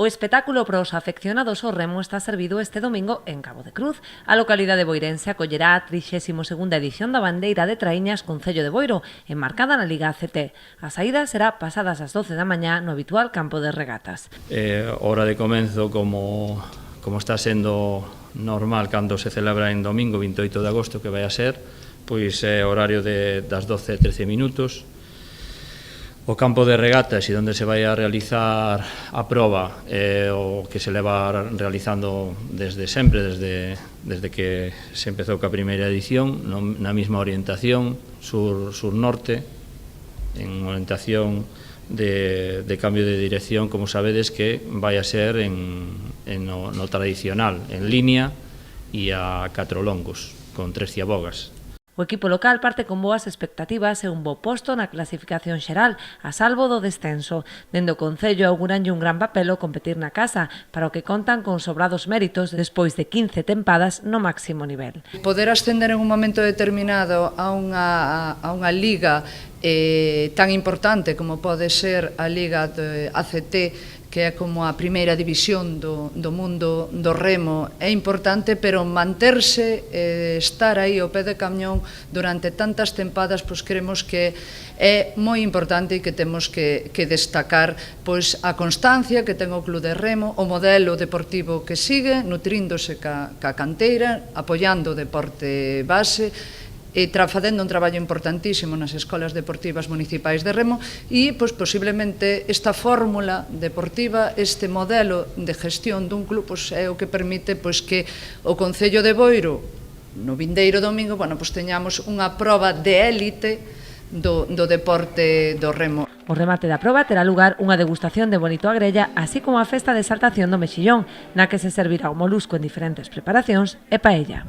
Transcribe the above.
O espectáculo para os afeccionados ao remo está servido este domingo en Cabo de Cruz. A localidade boirense acollerá a 32ª edición da Bandeira de Traíñas Concello de Boiro, enmarcada na Liga ACT. A saída será pasadas as 12 da mañá no habitual campo de regatas. Hora de comenzo como está sendo normal cando se celebra en domingo 28 de agosto que vai a ser, pois é horario das 12:13 minutos. O campo de regatas e onde se vai a realizar a proba o que se leva realizando desde sempre, desde que se empezou coa primeira edición, na mesma orientación, sur-norte, en orientación de cambio de dirección, como sabedes, que vai a ser no tradicional, en línea e a 4 longos, con 3 ciabogas. O equipo local parte con boas expectativas e un bo posto na clasificación xeral, a salvo do descenso. Dende o Concello auguranlle un gran papel o competir na casa, para o que contan con sobrados méritos despois de 15 tempadas no máximo nivel. Poder ascender en un momento determinado a unha liga tan importante como pode ser a Liga de ACT, que é como a primeira división do mundo do remo, é importante, pero manterse, estar aí ao pé de camión durante tantas tempadas, pois creemos que é moi importante e que temos que destacar pois a constancia que ten o Club de Remo, o modelo deportivo que sigue, nutríndose ca canteira, apoiando o deporte base, e facendo un traballo importantísimo nas escolas deportivas municipais de remo e, pois, posiblemente, esta fórmula deportiva, este modelo de gestión dun club, pois, é o que permite pois, que o Concello de Boiro, no vindeiro domingo, bueno, pois, teñamos unha proba de élite do deporte do remo. O remate da proba terá lugar unha degustación de bonito a grella, así como a festa de exaltación do mexillón, na que se servirá o molusco en diferentes preparacións e paella.